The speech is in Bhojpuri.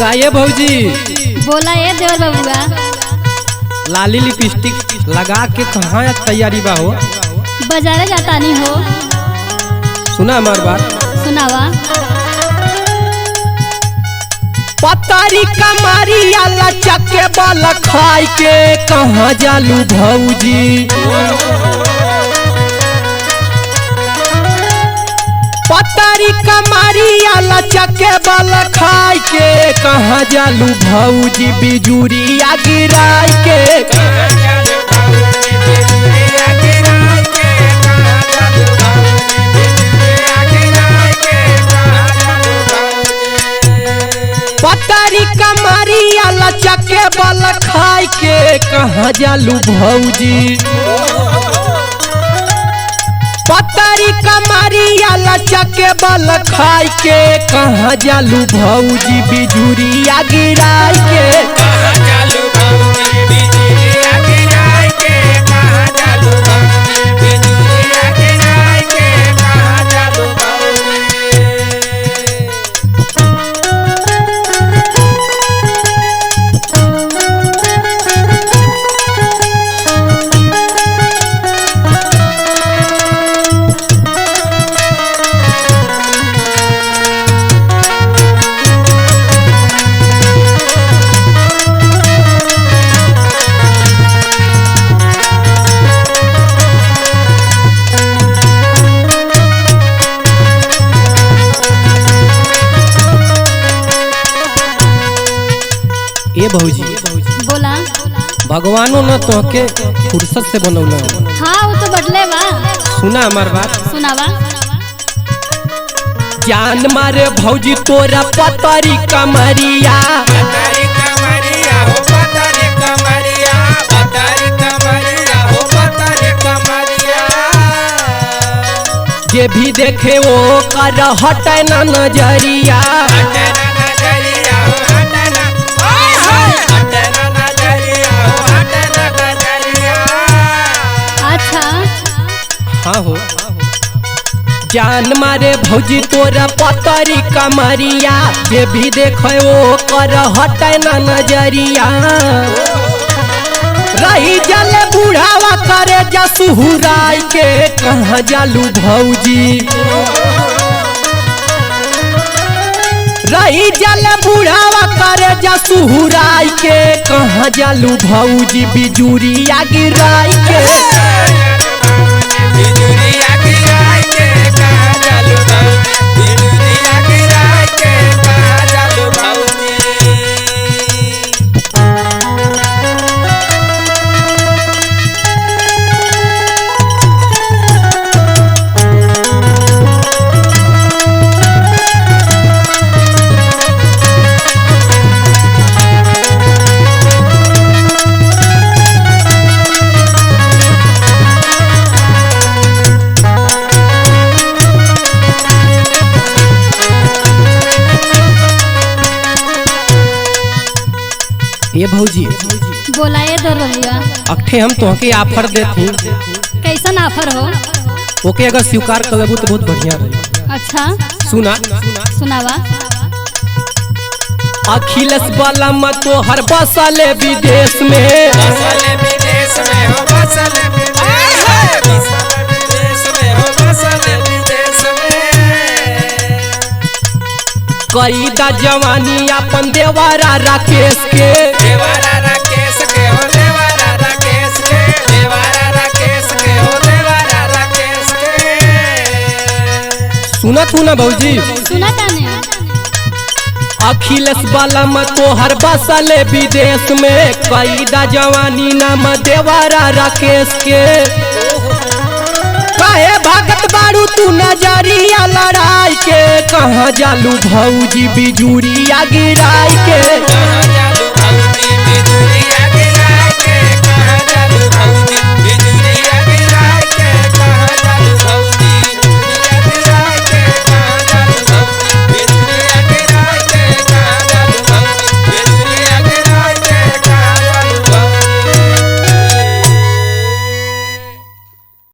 का ये भौजी बोला ये देवर बबुआ। लाली लिपस्टिक लगा के कहाँ तैयारी बा हो? बाजारे जाता नहीं हो। सुना हमार बात। सुनावा। पतारी कमारी आला चके बाला खाई के कहाँ जालू भौजी? पतारी कमारी आला चके बाला खाई के कहाँ जालू भौजी? बिजुरिया गिराई के पतारी कमारी आला चके बाला खाई के कहाँ जालू भौजी? पतारी कमारी आला चके बाला खाई के कहाँ जालू भौजी? बिजुरिया गिराई के कहाँ जालू भौजी? बिजुरिया गिराई के कहाँ जालू भौजी? बिजुरिया गिराई के कहाँ जालू भौजी? ए भौजी बोला। भगवानो न तोहके फुर्सत से बनौला। हाँ वो तो बदले बा। सुना हमार बात। सुनावा। जान मारे भौजी तोरा पतारी कमरिया पतारी कमरिया हो पतारी कमरिया पतारी कमरिया हो पतारी कमरिया जे भी देखे वो कर हटे न नजरिया हटना नजरिया हो हटना ओए होए हटना नजरिया हो हटना नजरिया अच्छा। हाँ हो। जान मारे भौजी तोरा पतारी कमरिया जे भी देखे वो कर हटे न नजरिया रही जल बुढ़ावा करे जसुहुराई के कहाँ जालू भौजी? रही जल बुढ़ावा करे जसुहुराई के कहाँ जालू भौजी? बिजुरिया गिराई के बिजुरिया गिराई के कहाँ जालू भौजी? बिजुरिया गिराई के कहाँ जालू भौजी? ये भौजी बोला ये देवर बबुआ। अखे हम तोहके ऑफर देती कैसन ऑफर हो? ओके अगर स्वीकार कर लेबू तो बहुत बढ़िया रही। अच्छा। सुना। सुनावा। अखिलेश बलम तोहर बसले विदेश में बसले विदेश में हो बसले विदेश में बसले विदेश में हो बसले विदेश में कई दा जवानी अपन देवारा राकेश के देवारा राकेश के हो देवारा राकेश के देवारा राकेश के हो देवारा राकेश के सुनत हूँ ना भौजी? सुना ताने। अखिलेश बलम तोहर बसले विदेश में कई दा जवानी नाम देवारा राकेश के काहे भागत बारू तू नजरिया लड़ाई के कहाँ जालू भौजी? बिजुरिया गिराई के कहाँ